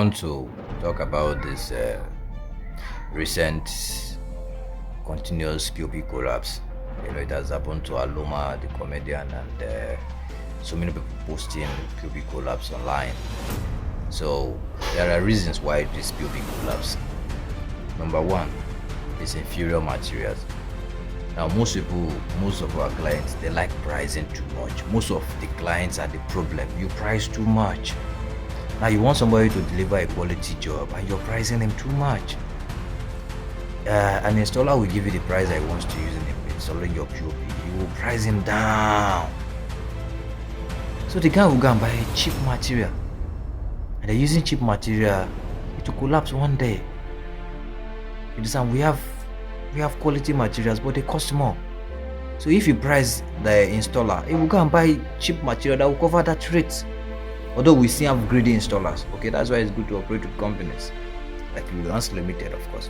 want to talk about this recent continuous POP collapse. It has happened to Aloma, the comedian, and so many people posting POP collapse online. So there are reasons why this POP collapse. Number one is inferior materials. Now most of our clients, they like pricing too much. Most of the clients are the problem. You price too much. Now you want somebody to deliver a quality job and you're pricing them too much. An installer will give you the price that he wants to use in installing your POP. You will price him down. So the guy will go and buy cheap material. And they're using cheap material, it will collapse one day. You understand? We have quality materials, but they cost more. So if you price the installer, he will go and buy cheap material that will cover that rate. Although we still have greedy installers, okay, that's why it's good to operate with companies like Luance Limited, of course.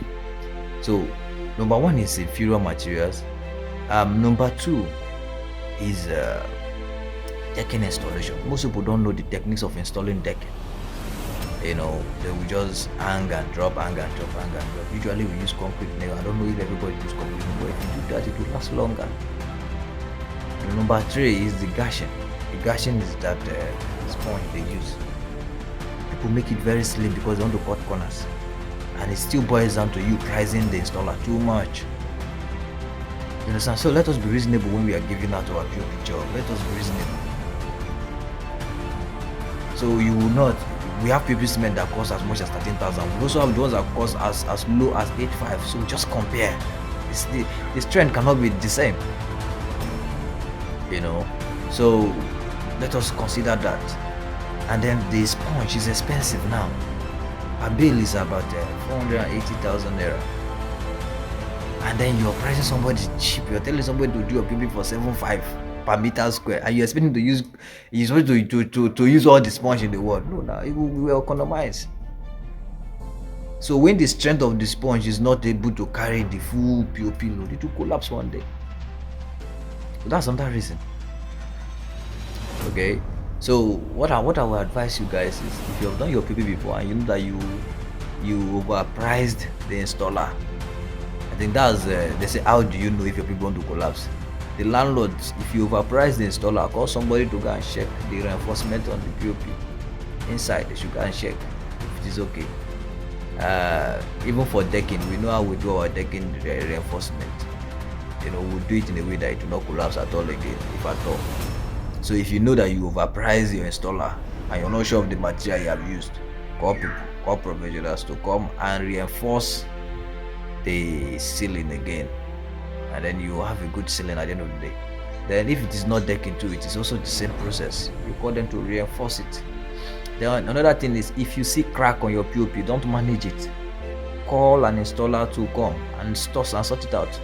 So number one is inferior materials. Number two is decking installation. Most people don't know the techniques of installing decking. They will just hang and drop. Usually we use concrete nail. I don't know if everybody uses concrete nail, but if you do that, it will last longer. And number three is the gashing. The gashing is that sponge they use. People make it very slim because they want to cut corners, and it still boils down to you pricing the installer too much. You understand? So let us be reasonable when we are giving out our POP job. Let us be reasonable. So you will not. We have POP cement that cost as much as 13,000. We also have those that cost as low as 8,500. So just compare. The strength cannot be the same. So let us consider that. And then the sponge is expensive now. A bill is about 480,000 naira. And then you're pricing somebody cheap. You're telling somebody to do a POP for 7,500 per meter square, and you're expecting to use to use all the sponge in the world. No, it will economize. So when the strength of the sponge is not able to carry the full POP load, it will collapse one day. So that's another reason. Okay, so what I will advise you guys is, if you have done your POP before and you know that you overpriced the installer, I think that's they say, how do you know if your POP want to collapse? The landlord, if you overprice the installer, call somebody to go and check the reinforcement on the POP inside. They should go and check if it is okay. Even for decking, we know how we do our decking reinforcement. We'll do it in a way that it will not collapse at all again, if at all. So if you know that you overprice your installer and you're not sure of the material you have used, call professionals to come and reinforce the ceiling again, and then you have a good ceiling at the end of the day. Then if it is not decking too, it is also the same process. You call them to reinforce it. Then another thing is, if you see crack on your POP, don't manage it. Call an installer to come and sort it out.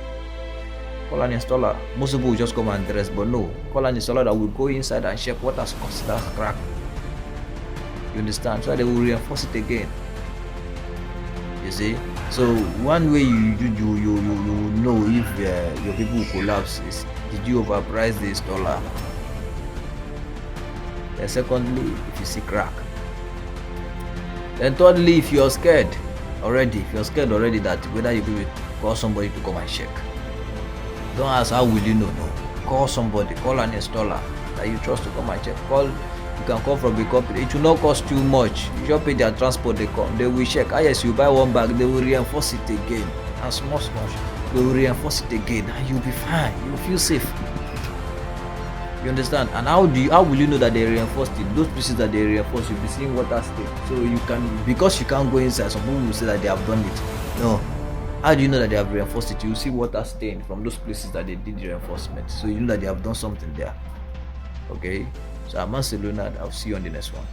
Call an installer. Most people will just come and dress, but no. Call an installer that will go inside and check what has caused that crack. You understand? So they will reinforce it again. You see? So one way you know if your people will collapse is, did you overprice the installer? Then secondly, if you see crack. Then thirdly, if you're scared already that whether you will call somebody to come and check. Don't ask how will you know. No. Call somebody, call an installer that you trust to come and check. You can call from the company. It will not cost you much. You just pay their transport, they come, they will check. Yes, you buy one bag, they will reinforce it again. And small, they will reinforce it again, and you'll be fine. You'll feel safe. You understand? And how will you know that they reinforced it? Those pieces that they reinforced, you'll be seeing water stain. So you can, because you can't go inside, some people will say that they have done it. No. How do you know that they have reinforced it? You see water stain from those places that they did the reinforcement. So you know that they have done something there. Okay? So I'm Leonard. I'll see you on the next one.